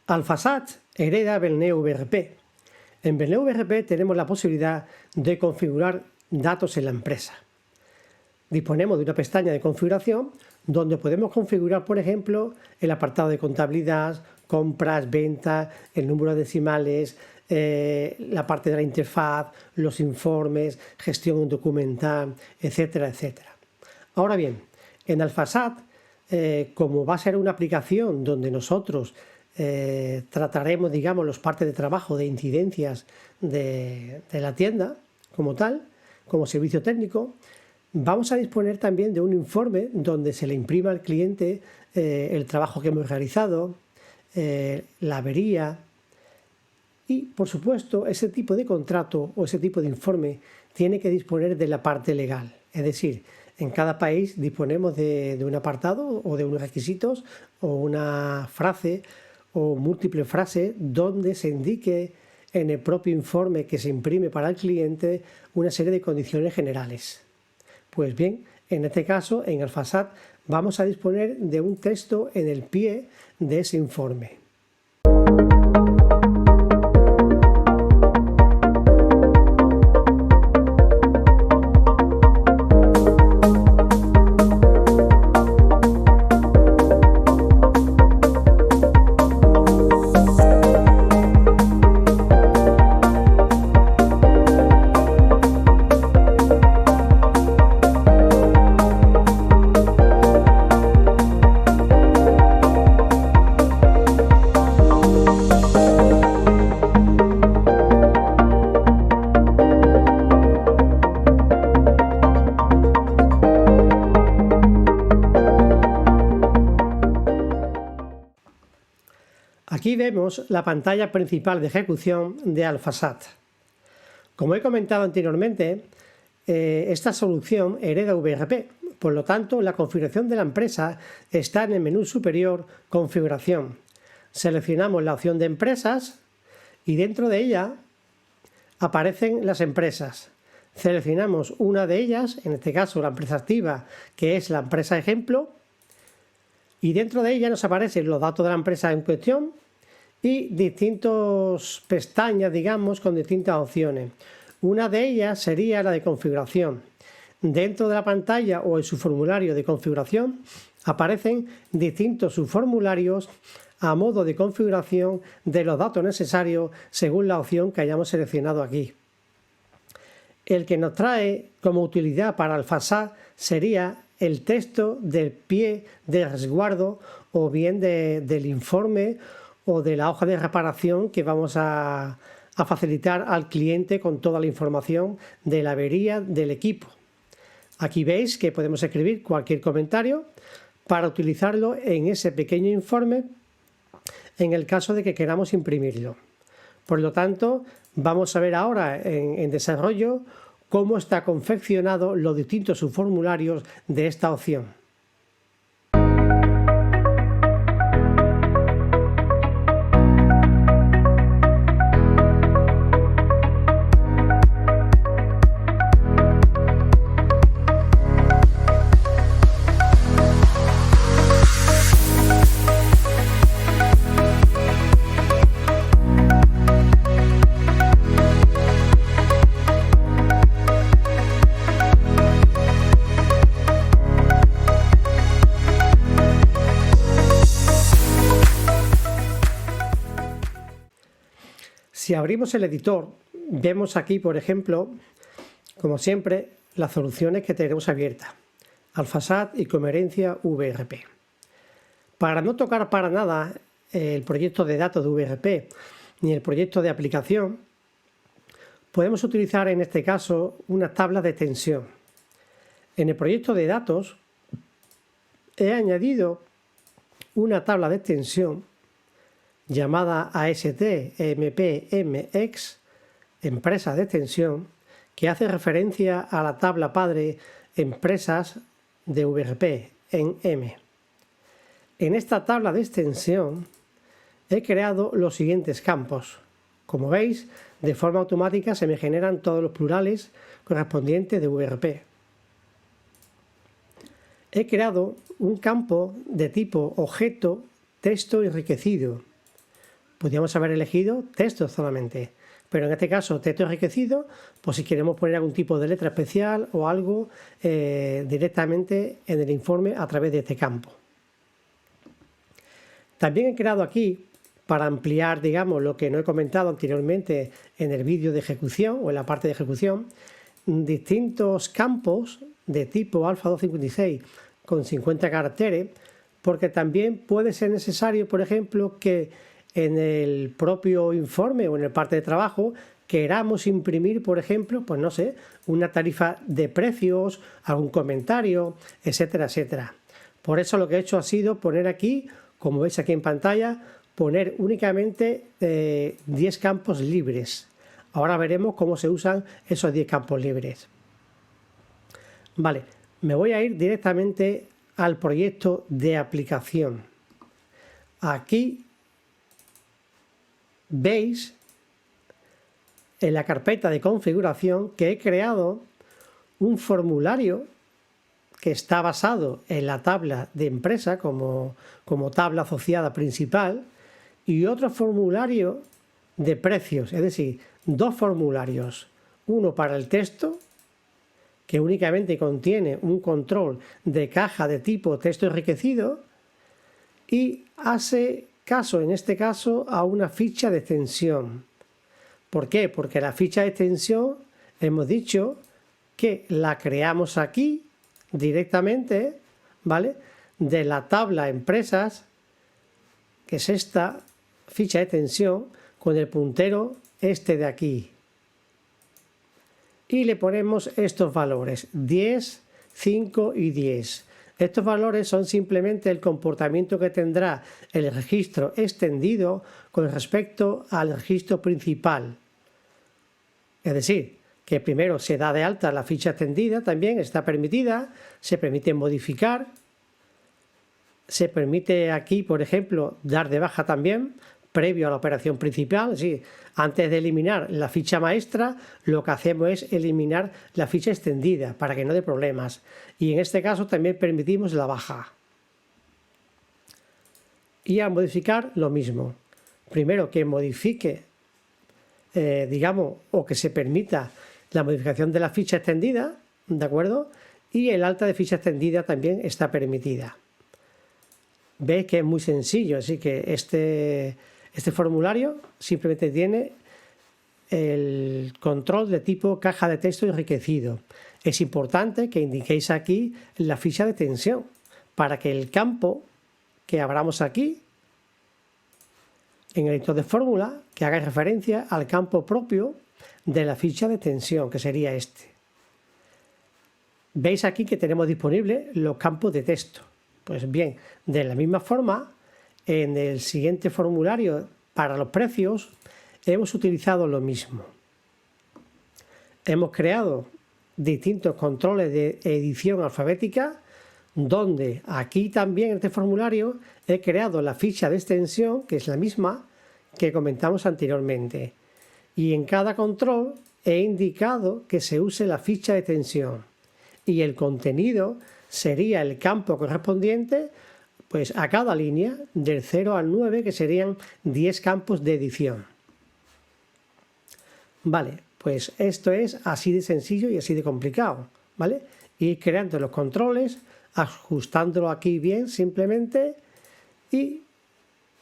Alphasat hereda Belneo VRP. En Belneo VRP tenemos la posibilidad de configurar datos en la empresa. Disponemos de una pestaña de configuración donde podemos configurar, por ejemplo, el apartado de contabilidad, compras, ventas, el número de decimales, la parte de la interfaz, los informes, gestión documental, etcétera, etcétera. Ahora bien, en Alphasat, como va a ser una aplicación donde nosotros trataremos, digamos, los partes de trabajo de incidencias de la tienda como tal, como servicio técnico, vamos a disponer también de un informe donde se le imprima al cliente el trabajo que hemos realizado, la avería y, por supuesto, ese tipo de contrato o ese tipo de informe tiene que disponer de la parte legal. Es decir, en cada país disponemos de un apartado o de unos requisitos o una frase o múltiples frases donde se indique en el propio informe que se imprime para el cliente una serie de condiciones generales. Pues bien, en este caso, en Alphasat, vamos a disponer de un texto en el pie de ese informe. Aquí vemos la pantalla principal de ejecución de Alphasat. Como he comentado anteriormente, esta solución hereda VRP, por lo tanto la configuración de la empresa está en el menú superior Configuración. Seleccionamos la opción de Empresas y dentro de ella aparecen las empresas. Seleccionamos una de ellas, en este caso la empresa activa, que es la empresa ejemplo, y dentro de ella nos aparecen los datos de la empresa en cuestión y distintas pestañas, digamos, con distintas opciones. Una de ellas sería la de configuración. Dentro de la pantalla o en su formulario de configuración aparecen distintos subformularios a modo de configuración de los datos necesarios según la opción que hayamos seleccionado aquí. El que nos trae como utilidad para Alphasat sería el texto del pie de resguardo o bien del informe o de la hoja de reparación que vamos a facilitar al cliente con toda la información de la avería del equipo. Aquí veis que podemos escribir cualquier comentario para utilizarlo en ese pequeño informe en el caso de que queramos imprimirlo. Por lo tanto, vamos a ver ahora en desarrollo cómo está confeccionado los distintos subformularios de esta opción. Si abrimos el editor, vemos aquí, por ejemplo, como siempre, las soluciones que tenemos abiertas. Alphasat y Coherencia VRP. Para no tocar para nada el proyecto de datos de VRP ni el proyecto de aplicación, podemos utilizar en este caso una tabla de extensión. En el proyecto de datos he añadido una tabla de extensión llamada AST-MPMX, empresa de extensión, que hace referencia a la tabla padre Empresas de VRP en M. En esta tabla de extensión he creado los siguientes campos. Como veis, de forma automática se me generan todos los plurales correspondientes de VRP. He creado un campo de tipo objeto texto enriquecido, Podríamos haber elegido texto solamente, pero en este caso texto enriquecido, pues si queremos poner algún tipo de letra especial o algo directamente en el informe a través de este campo. También he creado aquí, para ampliar, digamos, lo que no he comentado anteriormente en el vídeo de ejecución o en la parte de ejecución, distintos campos de tipo alfa 256 con 50 caracteres, porque también puede ser necesario, por ejemplo, que en el propio informe o en el parte de trabajo queramos imprimir, por ejemplo, pues no sé, una tarifa de precios, algún comentario, etcétera, etcétera. Por eso lo que he hecho ha sido poner aquí, como veis aquí en pantalla, poner únicamente 10 campos libres. Ahora veremos cómo se usan esos 10 campos libres. Vale, me voy a ir directamente al proyecto de aplicación. Aquí veis en la carpeta de configuración que he creado un formulario que está basado en la tabla de empresa como tabla asociada principal y otro formulario de precios, es decir, dos formularios, uno para el texto que únicamente contiene un control de caja de tipo texto enriquecido y hace caso en este caso a una ficha de extensión. ¿Por qué? Porque la ficha de extensión hemos dicho que la creamos aquí directamente, ¿vale? De la tabla empresas, que es esta ficha de extensión con el puntero este de aquí. Y le ponemos estos valores, 10, 5 y 10. Estos valores son simplemente el comportamiento que tendrá el registro extendido con respecto al registro principal. Es decir, que primero se da de alta la ficha extendida, también está permitida, se permite modificar, se permite aquí, por ejemplo, dar de baja también, previo a la operación principal, es decir, antes de eliminar la ficha maestra, lo que hacemos es eliminar la ficha extendida para que no dé problemas. Y en este caso también permitimos la baja. Y a modificar lo mismo. Primero que modifique, digamos, o que se permita la modificación de la ficha extendida, ¿de acuerdo? Y el alta de ficha extendida también está permitida. Veis que es muy sencillo, así que este formulario simplemente tiene el control de tipo caja de texto enriquecido. Es importante que indiquéis aquí la ficha de extensión para que el campo que abramos aquí en el editor de fórmula que haga referencia al campo propio de la ficha de extensión, que sería este. Veis aquí que tenemos disponibles los campos de texto. Pues bien, de la misma forma, en el siguiente formulario para los precios hemos utilizado lo mismo. Hemos creado distintos controles de edición alfabética, donde aquí también en este formulario he creado la ficha de extensión, que es la misma que comentamos anteriormente. Y en cada control he indicado que se use la ficha de extensión. Y el contenido sería el campo correspondiente pues a cada línea del 0 al 9, que serían 10 campos de edición. Vale, pues esto es así de sencillo y así de complicado, ¿vale? Ir creando los controles, ajustándolo aquí bien simplemente y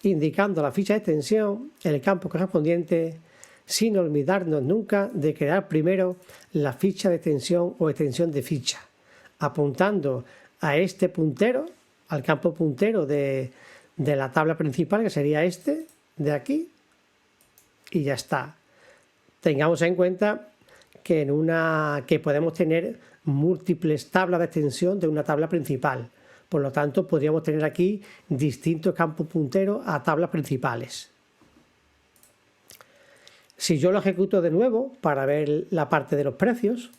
indicando la ficha de extensión, el campo correspondiente, sin olvidarnos nunca de crear primero la ficha de extensión o extensión de ficha, apuntando a este puntero, al campo puntero de la tabla principal, que sería este de aquí, y ya está. Tengamos en cuenta que que podemos tener múltiples tablas de extensión de una tabla principal. Por lo tanto, podríamos tener aquí distintos campos punteros a tablas principales. Si yo lo ejecuto de nuevo para ver la parte de los precios,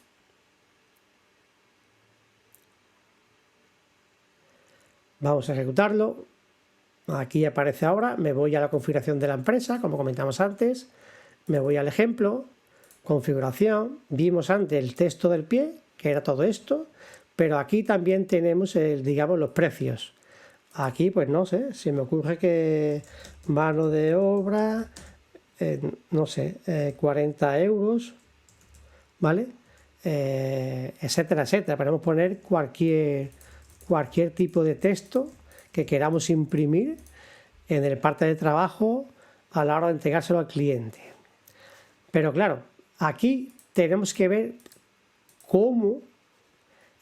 vamos a ejecutarlo. Aquí aparece ahora, me voy a la configuración de la empresa, como comentamos antes, me voy al ejemplo, configuración, vimos antes el texto del pie, que era todo esto, pero aquí también tenemos, digamos, los precios. Aquí pues no sé, se me ocurre que mano de obra, no sé, 40 euros, ¿vale? Etcétera, etcétera. Podemos poner cualquier tipo de texto que queramos imprimir en el parte de trabajo a la hora de entregárselo al cliente. Pero claro, aquí tenemos que ver cómo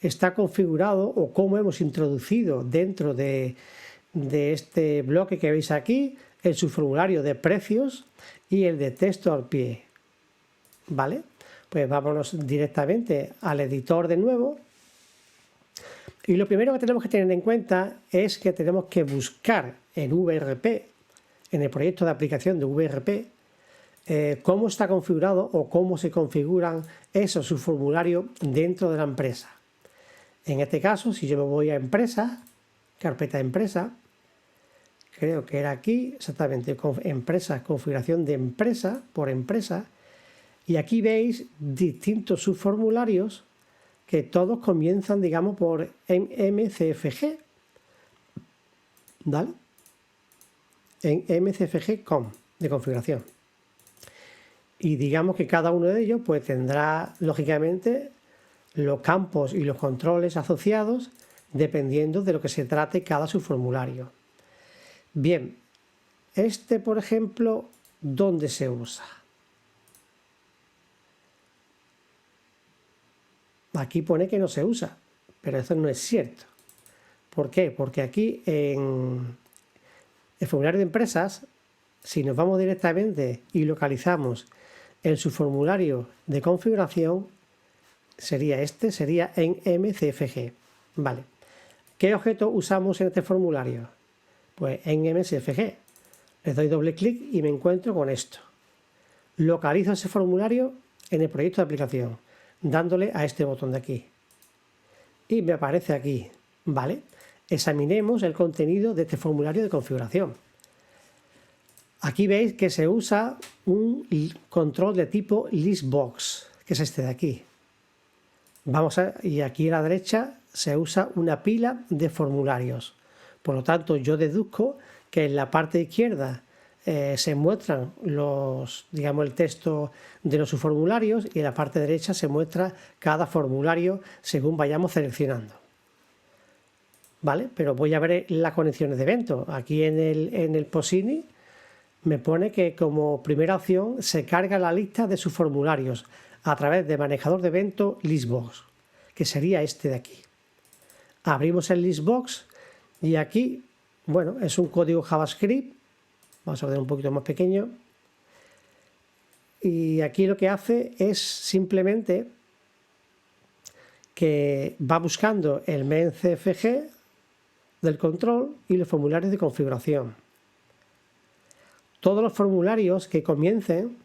está configurado o cómo hemos introducido dentro de este bloque que veis aquí el subformulario de precios y el de texto al pie. ¿Vale? Pues vámonos directamente al editor de nuevo. Y lo primero que tenemos que tener en cuenta es que tenemos que buscar en VRP, en el proyecto de aplicación de VRP, cómo está configurado o cómo se configuran esos subformularios dentro de la empresa. En este caso, si yo me voy a empresa, carpeta empresa, creo que era aquí, exactamente, empresa, configuración de empresa, por empresa, y aquí veis distintos subformularios que todos comienzan, digamos, por MCFG, ¿vale? En MCFG.com de configuración. Y digamos que cada uno de ellos pues tendrá, lógicamente, los campos y los controles asociados dependiendo de lo que se trate cada subformulario. Bien, este, por ejemplo, ¿dónde se usa? Aquí pone que no se usa, pero eso no es cierto. ¿Por qué? Porque aquí en el formulario de empresas, si nos vamos directamente y localizamos el subformulario de configuración, sería este, sería en MCFG. Vale. ¿Qué objeto usamos en este formulario? Pues en MCFG. Le doy doble clic y me encuentro con esto. Localizo ese formulario en el proyecto de aplicación, dándole a este botón de aquí. Y me aparece aquí. Vale. Examinemos el contenido de este formulario de configuración. Aquí veis que se usa un control de tipo listbox, que es este de aquí. Y aquí a la derecha se usa una pila de formularios. Por lo tanto, yo deduzco que en la parte izquierda se muestran digamos, el texto de los subformularios y en la parte derecha se muestra cada formulario según vayamos seleccionando. ¿Vale? Pero voy a ver las conexiones de evento. Aquí en el POSINI me pone que como primera opción se carga la lista de sus formularios a través de manejador de evento listbox, que sería este de aquí. Abrimos el listbox y aquí, bueno, es un código JavaScript. Vamos a ver un poquito más pequeño. Y aquí lo que hace es simplemente que va buscando el main CFG del control y los formularios de configuración. Todos los formularios que comiencen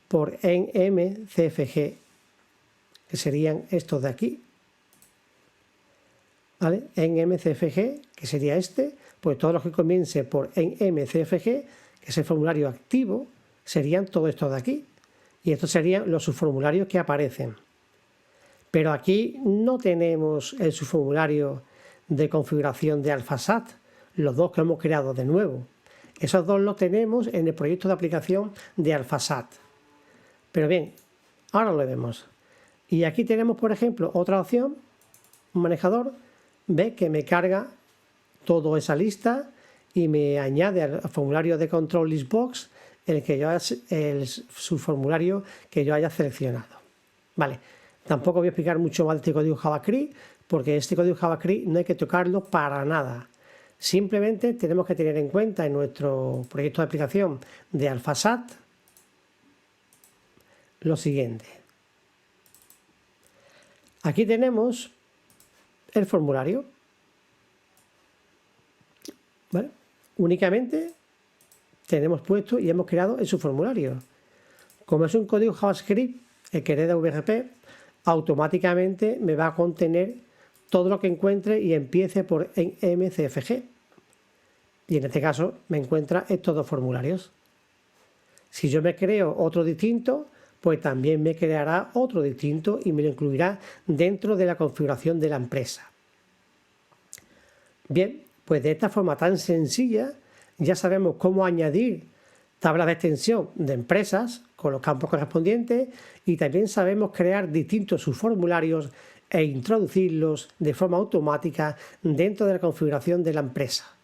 por MCFG, que serían estos de aquí, ¿vale? En MCFG, que sería este, pues todos los que comiencen por MCFG, que es el formulario activo, serían todos estos de aquí. Y estos serían los subformularios que aparecen. Pero aquí no tenemos el subformulario de configuración de AlphaSat, los dos que hemos creado de nuevo. Esos dos los tenemos en el proyecto de aplicación de AlphaSat. Pero bien, ahora lo vemos. Y aquí tenemos, por ejemplo, otra opción, un manejador, ve que me carga toda esa lista y me añade al formulario de control listbox el subformulario que yo haya seleccionado. Vale, tampoco voy a explicar mucho más de este código JavaScript, porque este código JavaScript no hay que tocarlo para nada. Simplemente tenemos que tener en cuenta en nuestro proyecto de aplicación de AlphaSat lo siguiente. Aquí tenemos el formulario. ¿Vale? Únicamente tenemos puesto y hemos creado el subformulario. Como es un código JavaScript, el que hereda VRP, automáticamente me va a contener todo lo que encuentre y empiece por MCFG. Y en este caso me encuentra estos dos formularios. Si yo me creo otro distinto, pues también me creará otro distinto y me lo incluirá dentro de la configuración de la empresa. Bien, Pues de esta forma tan sencilla ya sabemos cómo añadir tablas de extensión de empresas con los campos correspondientes y también sabemos crear distintos subformularios e introducirlos de forma automática dentro de la configuración de la empresa.